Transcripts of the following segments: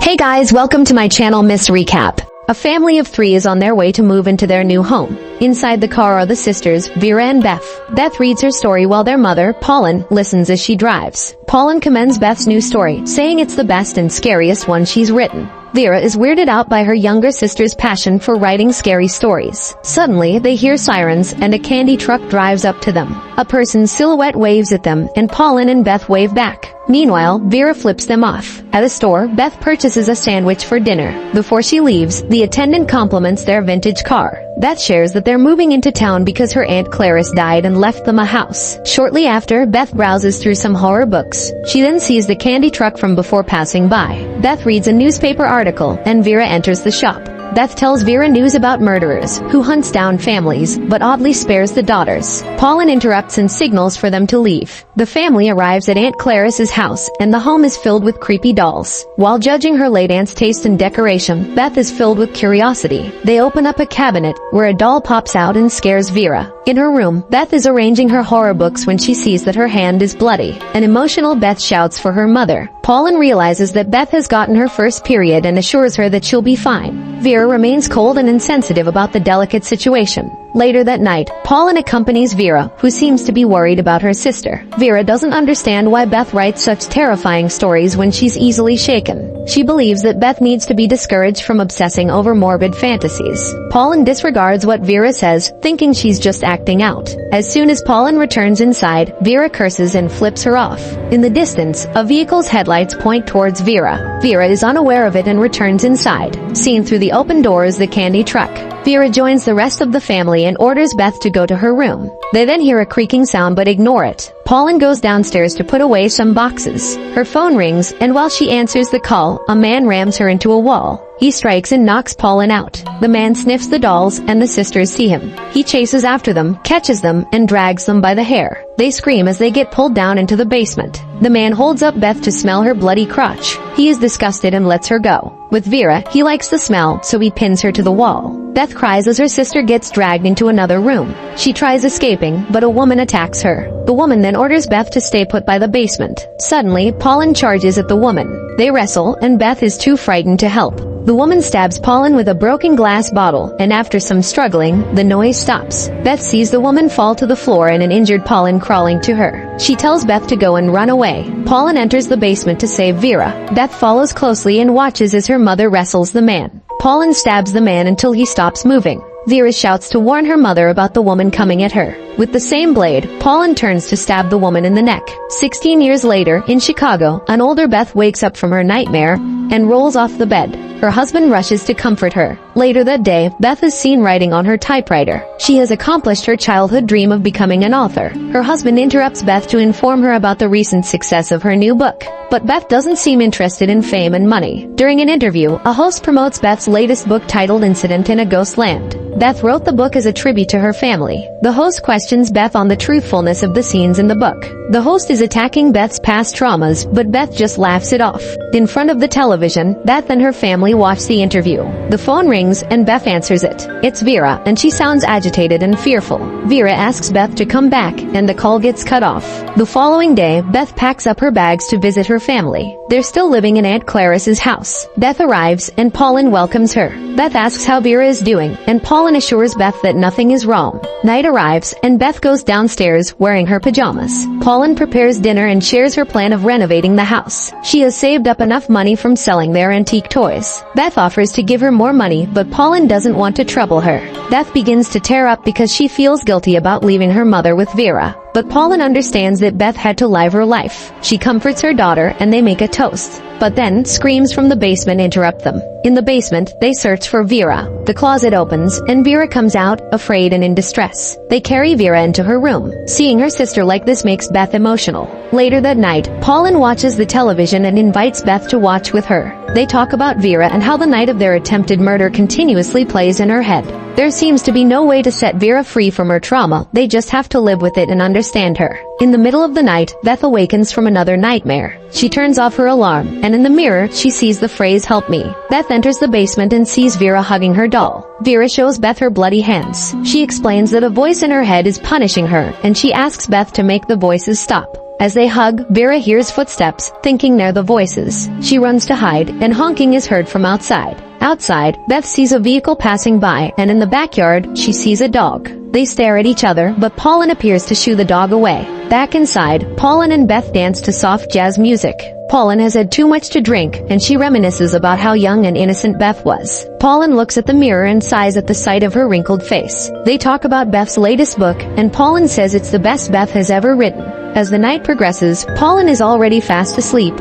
Hey guys, welcome to my channel Miss Recap. A family of 3 is on their way to move into their new home. Inside the car are the sisters, Vera and Beth. Beth reads her story while their mother, Pauline, listens as she drives. Pauline commends Beth's new story, saying it's the best and scariest one she's written. Vera is weirded out by her younger sister's passion for writing scary stories. Suddenly, they hear sirens and a candy truck drives up to them. A person's silhouette waves at them, and Pauline and Beth wave back. Meanwhile, Vera flips them off. At a store, Beth purchases a sandwich for dinner. Before she leaves, the attendant compliments their vintage car. Beth shares that they're moving into town because her Aunt Clarice died and left them a house. Shortly after, Beth browses through some horror books. She then sees the candy truck from before passing by. Beth reads a newspaper article, and Vera enters the shop. Beth tells Vera news about murderers, who hunts down families, but oddly spares the daughters. Pauline interrupts and signals for them to leave. The family arrives at Aunt Clarice's house, and the home is filled with creepy dolls. While judging her late aunt's taste in decoration, Beth is filled with curiosity. They open up a cabinet, where a doll pops out and scares Vera. In her room, Beth is arranging her horror books when she sees that her hand is bloody. An emotional Beth shouts for her mother. Pauline realizes that Beth has gotten her first period and assures her that she'll be fine. Vera remains cold and insensitive about the delicate situation. Later that night, Pauline accompanies Vera, who seems to be worried about her sister. Vera doesn't understand why Beth writes such terrifying stories when she's easily shaken. She believes that Beth needs to be discouraged from obsessing over morbid fantasies. Pauline disregards what Vera says, thinking she's just acting out. As soon as Pauline returns inside, Vera curses and flips her off. In the distance, a vehicle's headlights point towards Vera. Vera is unaware of it and returns inside. Seen through the open door is the candy truck. Vera joins the rest of the family and orders Beth to go to her room. They then hear a creaking sound but ignore it. Pauline goes downstairs to put away some boxes. Her phone rings, and while she answers the call, a man rams her into a wall. He strikes and knocks Pauline out. The man sniffs the dolls, and the sisters see him. He chases after them, catches them, and drags them by the hair. They scream as they get pulled down into the basement. The man holds up Beth to smell her bloody crotch. He is disgusted and lets her go. With Vera, he likes the smell, so he pins her to the wall. Beth cries as her sister gets dragged into another room. She tries escaping, but a woman attacks her. The woman then orders Beth to stay put by the basement. Suddenly, Pauline charges at the woman. They wrestle, and Beth is too frightened to help. The woman stabs Pauline with a broken glass bottle, and after some struggling, the noise stops. Beth sees the woman fall to the floor and an injured Pauline crawling to her. She tells Beth to go and run away. Pauline enters the basement to save Vera. Beth follows closely and watches as her mother wrestles the man. Pauline stabs the man until he stops moving. Vera shouts to warn her mother about the woman coming at her. With the same blade, Pauline turns to stab the woman in the neck. 16 years later, in Chicago, an older Beth wakes up from her nightmare and rolls off the bed. Her husband rushes to comfort her. Later that day, Beth is seen writing on her typewriter. She has accomplished her childhood dream of becoming an author. Her husband interrupts Beth to inform her about the recent success of her new book. But Beth doesn't seem interested in fame and money. During an interview, a host promotes Beth's latest book titled Incident in a Ghostland. Beth wrote the book as a tribute to her family. The host questions Beth on the truthfulness of the scenes in the book. The host is attacking Beth's past traumas, but Beth just laughs it off. In front of the television, Beth and her family watch the interview. The phone rings, and Beth answers it. It's Vera, and she sounds agitated and fearful. Vera asks Beth to come back, and the call gets cut off. The following day, Beth packs up her bags to visit her family. They're still living in Aunt Clarice's house. Beth arrives, and Pauline welcomes her. Beth asks how Vera is doing, and Pauline assures Beth that nothing is wrong. Night arrives, and Beth goes downstairs wearing her pajamas. Pauline prepares dinner and shares her plan of renovating the house. She has saved up enough money from selling their antique toys. Beth offers to give her more money, but Pauline doesn't want to trouble her. Beth begins to tear up because she feels guilty about leaving her mother with Vera. But Pauline understands that Beth had to live her life. She comforts her daughter, and they make a toast. But then, screams from the basement interrupt them. In the basement, they search for Vera. The closet opens, and Vera comes out, afraid and in distress. They carry Vera into her room. Seeing her sister like this makes Beth emotional. Later that night, Pauline watches the television and invites Beth to watch with her. They talk about Vera and how the night of their attempted murder continuously plays in her head. There seems to be no way to set Vera free from her trauma, they just have to live with it and understand her. In the middle of the night, Beth awakens from another nightmare. She turns off her alarm, and in the mirror, she sees the phrase, "Help me." Beth enters the basement and sees Vera hugging her doll. Vera shows Beth her bloody hands. She explains that a voice in her head is punishing her, and she asks Beth to make the voices stop. As they hug, Vera hears footsteps, thinking they're the voices. She runs to hide, and honking is heard from outside. Outside, Beth sees a vehicle passing by, and in the backyard, she sees a dog. They stare at each other, but Paulin appears to shoo the dog away. Back inside, Paulin and Beth dance to soft jazz music. Paulin has had too much to drink, and she reminisces about how young and innocent Beth was. Paulin looks at the mirror and sighs at the sight of her wrinkled face. They talk about Beth's latest book, and Paulin says it's the best Beth has ever written. As the night progresses, Paulin is already fast asleep,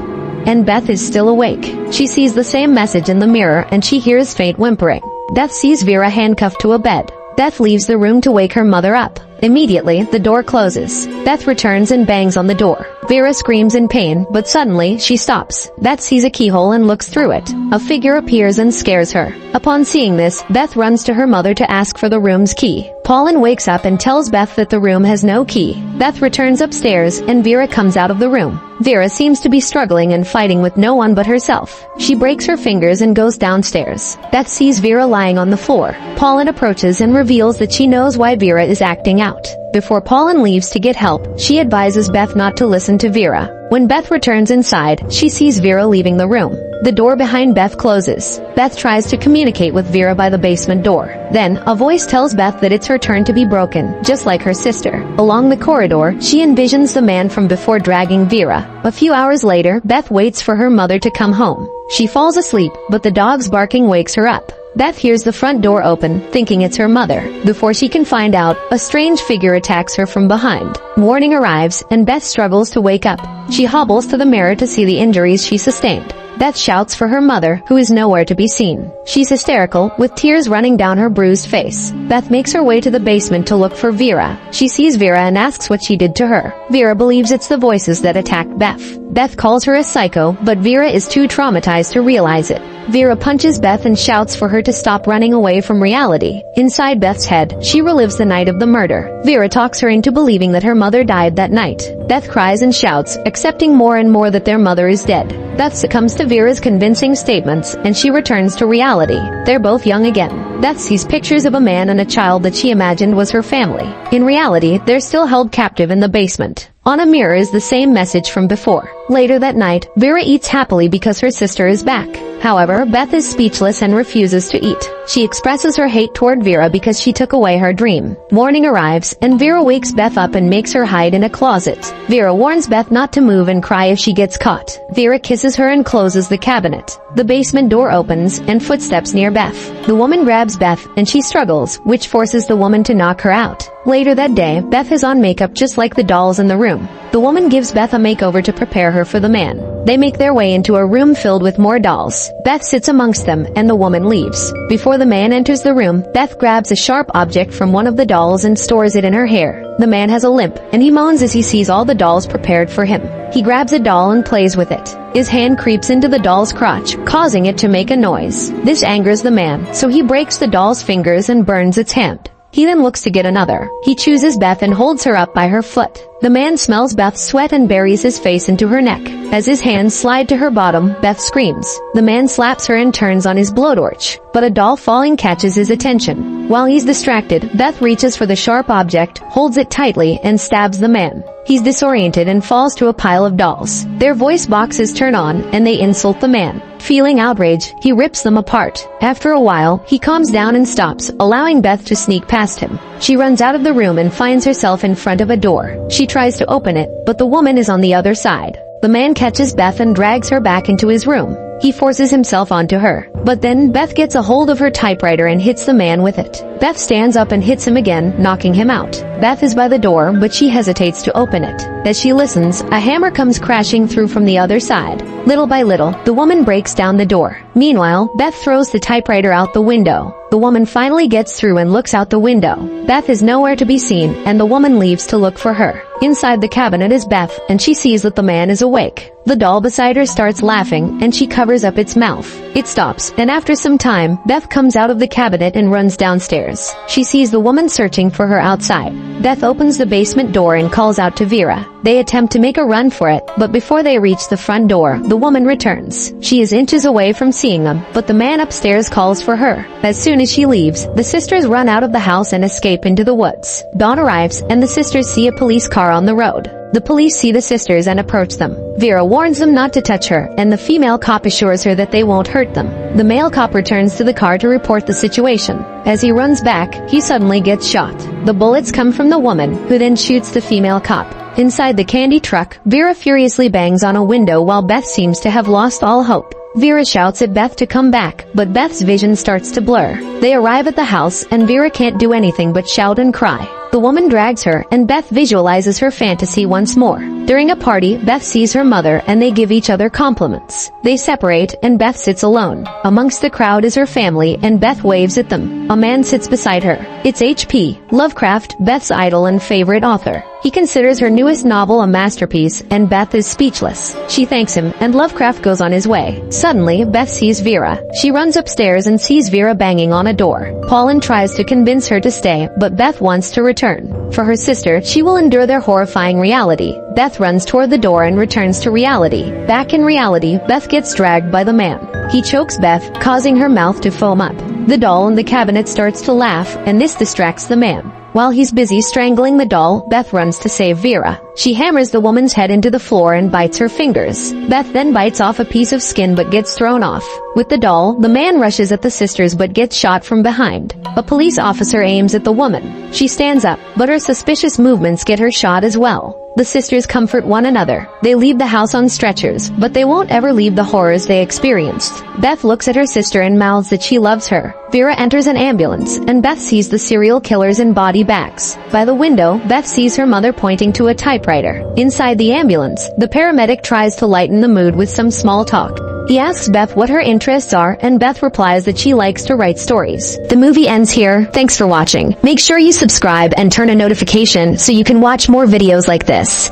and Beth is still awake. She sees the same message in the mirror, and she hears faint whimpering. Beth sees Vera handcuffed to a bed. Beth leaves the room to wake her mother up. Immediately, the door closes. Beth returns and bangs on the door. Vera screams in pain, but suddenly, she stops. Beth sees a keyhole and looks through it. A figure appears and scares her. Upon seeing this, Beth runs to her mother to ask for the room's key. Paulin wakes up and tells Beth that the room has no key. Beth returns upstairs, and Vera comes out of the room. Vera seems to be struggling and fighting with no one but herself. She breaks her fingers and goes downstairs. Beth sees Vera lying on the floor. Paulin approaches and reveals that she knows why Vera is acting out. Before Paulin leaves to get help, she advises Beth not to listen to Vera. When Beth returns inside, she sees Vera leaving the room. The door behind Beth closes. Beth tries to communicate with Vera by the basement door. Then, a voice tells Beth that it's her turn to be broken, just like her sister. Along the corridor, she envisions the man from before dragging Vera. A few hours later, Beth waits for her mother to come home. She falls asleep, but the dog's barking wakes her up. Beth hears the front door open, thinking it's her mother. Before she can find out, a strange figure attacks her from behind. Morning arrives, and Beth struggles to wake up. She hobbles to the mirror to see the injuries she sustained. Beth shouts for her mother, who is nowhere to be seen. She's hysterical, with tears running down her bruised face. Beth makes her way to the basement to look for Vera. She sees Vera and asks what she did to her. Vera believes it's the voices that attacked Beth. Beth calls her a psycho, but Vera is too traumatized to realize it. Vera punches Beth and shouts for her to stop running away from reality. Inside Beth's head, she relives the night of the murder. Vera talks her into believing that her mother died that night. Beth cries and shouts, accepting more and more that their mother is dead. Beth succumbs to Vera's convincing statements, and she returns to reality. They're both young again. Beth sees pictures of a man and a child that she imagined was her family. In reality, they're still held captive in the basement. On a mirror is the same message from before. Later that night, Vera eats happily because her sister is back. However, Beth is speechless and refuses to eat. She expresses her hate toward Vera because she took away her dream. Morning arrives, and Vera wakes Beth up and makes her hide in a closet. Vera warns Beth not to move and cry if she gets caught. Vera kisses her and closes the cabinet. The basement door opens, and footsteps near Beth. The woman grabs Beth, and she struggles, which forces the woman to knock her out. Later that day, Beth has on makeup just like the dolls in the room. The woman gives Beth a makeover to prepare her for the man. They make their way into a room filled with more dolls. Beth sits amongst them, and the woman leaves. Before the man enters the room, Beth grabs a sharp object from one of the dolls and stores it in her hair. The man has a limp, and he moans as he sees all the dolls prepared for him. He grabs a doll and plays with it. His hand creeps into the doll's crotch, causing it to make a noise. This angers the man, so he breaks the doll's fingers and burns its hand. He then looks to get another. He chooses Beth and holds her up by her foot. The man smells Beth's sweat and buries his face into her neck. As his hands slide to her bottom, Beth screams. The man slaps her and turns on his blowtorch, but a doll falling catches his attention. While he's distracted, Beth reaches for the sharp object, holds it tightly, and stabs the man. He's disoriented and falls to a pile of dolls. Their voice boxes turn on, and they insult the man. Feeling outrage, he rips them apart. After a while, he calms down and stops, allowing Beth to sneak past him. She runs out of the room and finds herself in front of a door. She tries to open it, but the woman is on the other side. The man catches Beth and drags her back into his room. He forces himself onto her. But then Beth gets a hold of her typewriter and hits the man with it. Beth stands up and hits him again, knocking him out. Beth is by the door, but she hesitates to open it. As she listens, a hammer comes crashing through from the other side. Little by little, the woman breaks down the door. Meanwhile, Beth throws the typewriter out the window. The woman finally gets through and looks out the window. Beth is nowhere to be seen, and the woman leaves to look for her. Inside the cabinet is Beth, and she sees that the man is awake. The doll beside her starts laughing, and she covers up its mouth. It stops, and after some time, Beth comes out of the cabinet and runs downstairs. She sees the woman searching for her outside. Beth opens the basement door and calls out to Vera. They attempt to make a run for it, but before they reach the front door, the woman returns. She is inches away from seeing them, but the man upstairs calls for her. As soon as she leaves, the sisters run out of the house and escape into the woods. Dawn arrives, and the sisters see a police car on the road. The police see the sisters and approach them. Vera warns them not to touch her, and the female cop assures her that they won't hurt them. The male cop returns to the car to report the situation. As he runs back, he suddenly gets shot. The bullets come from the woman, who then shoots the female cop. Inside the candy truck, Vera furiously bangs on a window while Beth seems to have lost all hope. Vera shouts at Beth to come back, but Beth's vision starts to blur. They arrive at the house, and Vera can't do anything but shout and cry. The woman drags her, and Beth visualizes her fantasy once more. During a party, Beth sees her mother, and they give each other compliments. They separate, and Beth sits alone. Amongst the crowd is her family, and Beth waves at them. A man sits beside her. It's H.P. Lovecraft, Beth's idol and favorite author. He considers her newest novel a masterpiece, and Beth is speechless. She thanks him, and Lovecraft goes on his way. Suddenly, Beth sees Vera. She runs upstairs and sees Vera banging on a door. Paulin tries to convince her to stay, but Beth wants to return. For her sister, she will endure their horrifying reality. Beth runs toward the door and returns to reality. Back in reality, Beth gets dragged by the man. He chokes Beth, causing her mouth to foam up. The doll in the cabinet starts to laugh, and this distracts the man. While he's busy strangling the doll, Beth runs to save Vera. She hammers the woman's head into the floor and bites her fingers. Beth then bites off a piece of skin but gets thrown off. With the doll, the man rushes at the sisters but gets shot from behind. A police officer aims at the woman. She stands up, but her suspicious movements get her shot as well. The sisters comfort one another. They leave the house on stretchers, but they won't ever leave the horrors they experienced. Beth looks at her sister and mouths that she loves her. Vera enters an ambulance, and Beth sees the serial killers in body bags. By the window, Beth sees her mother pointing to a typewriter. Inside the ambulance, the paramedic tries to lighten the mood with some small talk. He asks Beth what her interests are, and Beth replies that she likes to write stories. The movie ends here. Thanks for watching. Make sure you subscribe and turn on notification so you can watch more videos like this.